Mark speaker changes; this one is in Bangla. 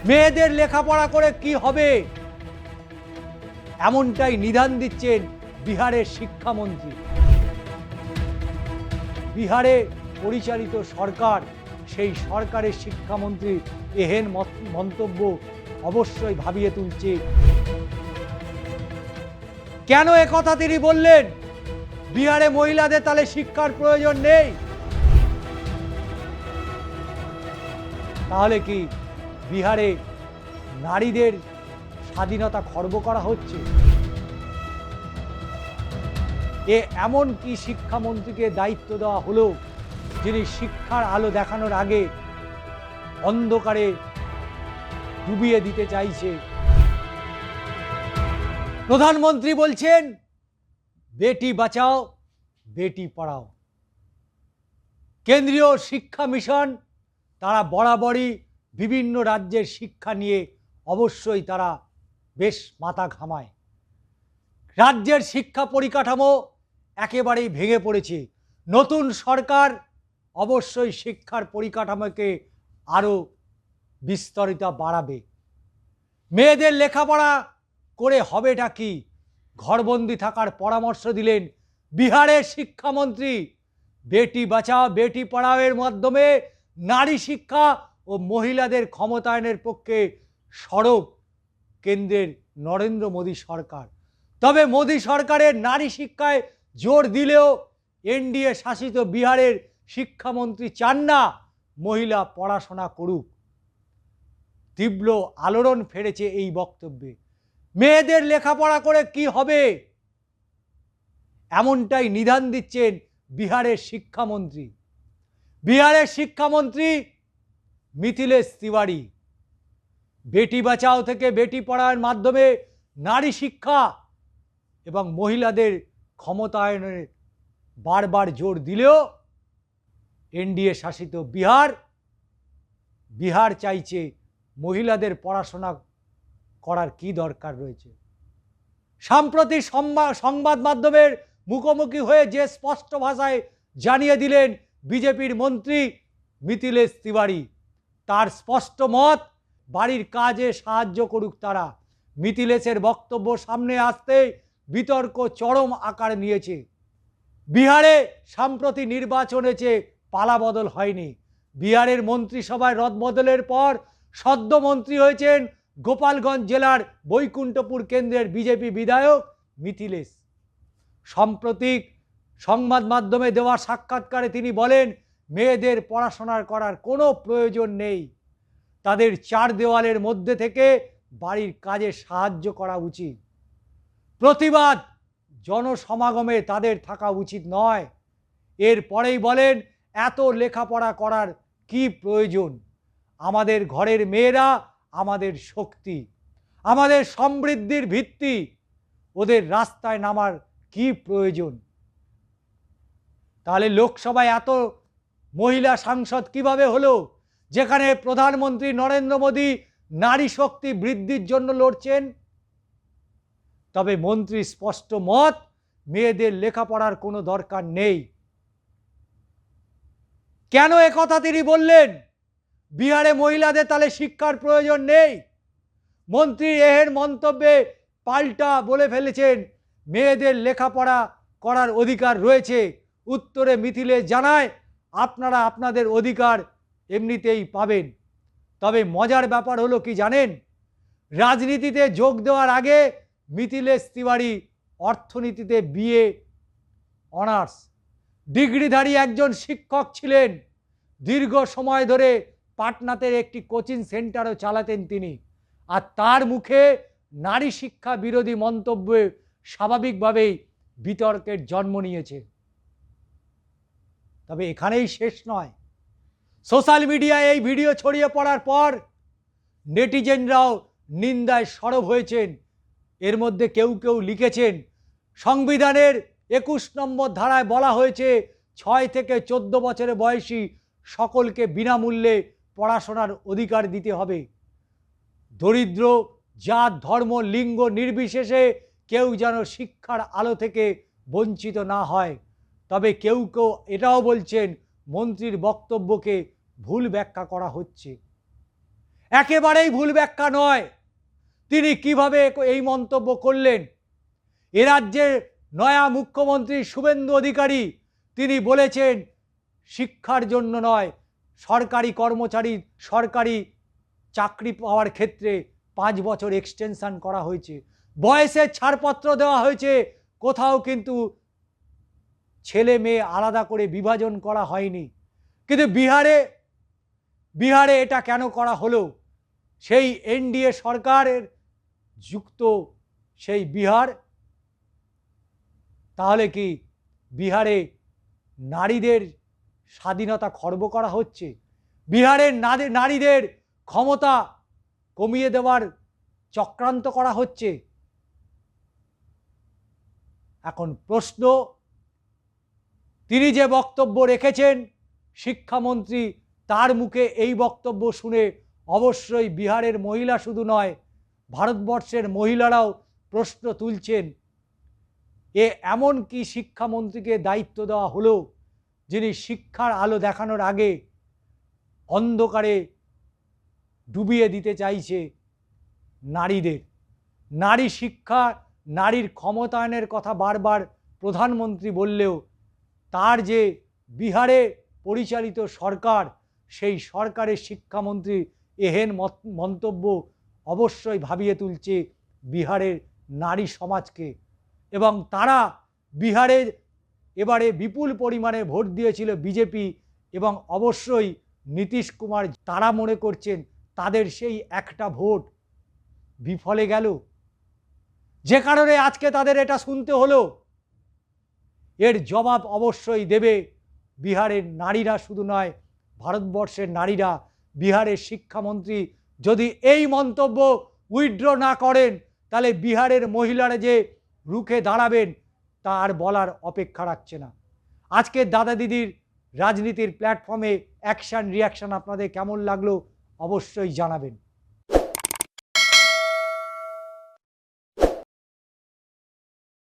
Speaker 1: মেয়েদের লেখাপড়া করে কি হবে, এমনটাই নিদান দিচ্ছেন বিহারের শিক্ষামন্ত্রী। বিহারে পরিচালিত সরকার, সেই সরকারের শিক্ষামন্ত্রী এহেন মন্তব্য অবশ্যই ভাবিয়ে তুলছে। কেন একথা তিনি বললেন? বিহারে মহিলাদের তাহলে শিক্ষার প্রয়োজন নেই? তাহলে কি বিহারে নারীদের স্বাধীনতা খর্ব করা হচ্ছে? এমন কি শিক্ষামন্ত্রীকে দায়িত্ব দেওয়া হলো, যিনি শিক্ষার আলো দেখানোর আগে অন্ধকারে ডুবিয়ে দিতে চাইছে? প্রধানমন্ত্রী বলছেন বেটি বাঁচাও বেটি পড়াও। কেন্দ্রীয় শিক্ষা মিশন তারা বরাবরই বিভিন্ন রাজ্যের শিক্ষা নিয়ে অবশ্যই তারা বেশ মাথা ঘামায়। রাজ্যের শিক্ষা পরিকাঠামো একেবারেই ভেঙে পড়েছে। নতুন সরকার অবশ্যই শিক্ষার পরিকাঠামোকে আরও বিস্তরিত বাড়াবে। মেয়েদের লেখাপড়া করে হবেটা কি? ঘরবন্দি থাকার পরামর্শ দিলেন বিহারের শিক্ষামন্ত্রী। বেটি বাঁচাও বেটি পড়াও এর মাধ্যমে নারী শিক্ষা ও মহিলাদের ক্ষমতায়নের পক্ষে সরব কেন্দ্রের নরেন্দ্র মোদী সরকার। তবে মোদী সরকারের নারী শিক্ষায় জোর দিলেও এনডিএ শাসিত বিহারের শিক্ষামন্ত্রী চান না মহিলা পড়াশোনা করুক। তীব্র আলোড়ন ফেলেছে এই বক্তব্যে। মেয়েদের লেখাপড়া করে কি হবে, এমনটাই নিদান দিচ্ছেন বিহারের শিক্ষামন্ত্রী। বিহারের শিক্ষামন্ত্রী মিথিলেশ তিওয়ারি বেটি বাঁচাও থেকে বেটি পড়াওয়ের মাধ্যমে নারী শিক্ষা এবং মহিলাদের ক্ষমতায়নের বারবার জোর দিলেও এনডিএ শাসিত বিহার চাইছে মহিলাদের পড়াশোনা করার কি দরকার রয়েছে। সাম্প্রতি সংবাদ মাধ্যমের মুখোমুখি হয়ে যে স্পষ্ট ভাষায় জানিয়ে দিলেন বিজেপির মন্ত্রী মিথিলেশ তিওয়ারি, তার স্পষ্ট মত বাড়ির কাজে সাহায্য করুক তারা। মিথিলেশের বক্তব্য সামনে আসতে বিতর্ক চরম আকার নিয়েছে। বিহারে সাম্প্রতিক নির্বাচন হয়েছে, পালাবদল হয়নি। বিহারের মন্ত্রিসভায় রদবদলের পর সদ্য মন্ত্রী হয়েছেন গোপালগঞ্জ জেলার বৈকুণ্ঠপুর কেন্দ্রের বিজেপি বিধায়ক মিথিলেশ। সাম্প্রতিক সংবাদ মাধ্যমে দেওয়া সাক্ষাৎকারে তিনি বলেন, মেয়েদের পড়াশোনা করার কোনো প্রয়োজন নেই, তাদের চার দেওয়ালের মধ্যে থেকে বাড়ির কাজে সাহায্য করা উচিত। প্রতিবাদ জনসমাগমে তাদের থাকা উচিত নয়। এরপরেই বলেন, এত লেখাপড়া করার কি প্রয়োজন? আমাদের ঘরের মেয়েরা আমাদের শক্তি, আমাদের সমৃদ্ধির ভিত্তি, ওদের রাস্তায় নামার কি প্রয়োজন? তাহলে লোকসভায় এত মহিলা সাংসদ কিভাবে হলো, যেখানে প্রধানমন্ত্রী নরেন্দ্র মোদী নারী শক্তি বৃদ্ধির জন্য লড়ছেন? তবে মন্ত্রী স্পষ্ট মত, মেয়েদের লেখাপড়ার কোনো দরকার নেই। কেন একথা তিনি বললেন? বিহারে মহিলাদের তাহলে শিক্ষার প্রয়োজন নেই? মন্ত্রী এর মন্তব্যে পাল্টা বলে ফেলেছেন মেয়েদের লেখাপড়া করার অধিকার রয়েছে। উত্তরে মিথিলেশ জানায়, আপনারা আপনাদের অধিকার এমনিতেই পাবেন। তবে মজার ব্যাপার হলো কি জানেন? রাজনীতিতে যোগ দেওয়ার আগে মিথিলেশ তিওয়ারি অর্থনীতিতে বিএ অনার্স ডিগ্রিধারী একজন শিক্ষক ছিলেন। দীর্ঘ সময় ধরে পাটনাতে একটি কোচিং সেন্টারও চালাতেন তিনি। আর তার মুখে নারী শিক্ষা বিরোধী মন্তব্যে স্বাভাবিকভাবেই বিতর্কের জন্ম নিয়েছে। তবে এখানেই শেষ নয়। সোশ্যাল মিডিয়ায় এই ভিডিও ছড়িয়ে পড়ার পর নেটিজেনরাও নিন্দায় সরব হয়েছেন। এর মধ্যে কেউ কেউ লিখেছেন, সংবিধানের 21 নম্বর ধারায় বলা হয়েছে 6 থেকে 14 বছরের বয়সী সকলকে বিনামূল্যে পড়াশোনার অধিকার দিতে হবে। দরিদ্র, জাত, ধর্ম, লিঙ্গ নির্বিশেষে কেউ যেন শিক্ষার আলো থেকে বঞ্চিত না হয়। তবে কেউ কেউ এটাও বলছেন মন্ত্রীর বক্তব্যকে ভুল ব্যাখ্যা করা হচ্ছে। একেবারেই ভুল ব্যাখ্যা নয়। তিনি কিভাবে এই মন্তব্য করলেন? এ রাজ্যের নয়া মুখ্যমন্ত্রী শুভেন্দু অধিকারী তিনি বলেছেন শিক্ষার জন্য নয়, সরকারি কর্মচারী সরকারি চাকরি পাওয়ার ক্ষেত্রে 5 বছর এক্সটেনশন করা হয়েছে, বয়সের ছাড়পত্র দেওয়া হয়েছে, কোথাও কিন্তু ছেলে মেয়ে আলাদা করে বিভাজন করা হয়নি। কিন্তু বিহারে এটা কেন করা হলো? সেই এনডিএ সরকারের যুক্ত সেই বিহার, তাহলে কি বিহারে নারীদের স্বাধীনতা খর্ব করা হচ্ছে? বিহারের নারীদের ক্ষমতা কমিয়ে দেওয়ার চক্রান্ত করা হচ্ছে? এখন প্রশ্ন, তিনি যে বক্তব্য রেখেছেন শিক্ষামন্ত্রী, তার মুখে এই বক্তব্য শুনে অবশ্যই বিহারের মহিলা শুধু নয়, ভারতবর্ষের মহিলারাও প্রশ্ন তুলছেন, এমন কি শিক্ষামন্ত্রীকে দায়িত্ব দেওয়া হলো যিনি শিক্ষার আলো দেখানোর আগে অন্ধকারে ডুবিয়ে দিতে চাইছে নারীদের? নারী শিক্ষা, নারীর ক্ষমতায়নের কথা বারবার প্রধানমন্ত্রী বললেও তার যে বিহারে পরিচালিত সরকার, সেই সরকারের শিক্ষামন্ত্রী এহেন মন্তব্য অবশ্যই ভাবিয়ে তুলছে বিহারের নারী সমাজকে। এবং তারা বিহারে এবারে বিপুল পরিমাণে ভোট দিয়েছিল বিজেপি, এবং অবশ্যই নীতিশ কুমার, তারা মনে করছেন তাদের সেই একটা ভোট বিফলে গেল, যে কারণে আজকে তাদের এটা শুনতে হলো। এর জবাব অবশ্যই দেবে বিহারের নারীরা শুধু নয়, ভারতবর্ষের নারীরা। বিহারের শিক্ষামন্ত্রী যদি এই মন্তব্য উইথড্র না করেন, তাহলে বিহারের মহিলারা যে রুখে দাঁড়াবেন তা আর বলার অপেক্ষা রাখছে না। আজকের দাদা দিদির রাজনীতির প্ল্যাটফর্মে অ্যাকশন রিয়াকশন আপনাদের কেমন লাগলো অবশ্যই জানাবেন।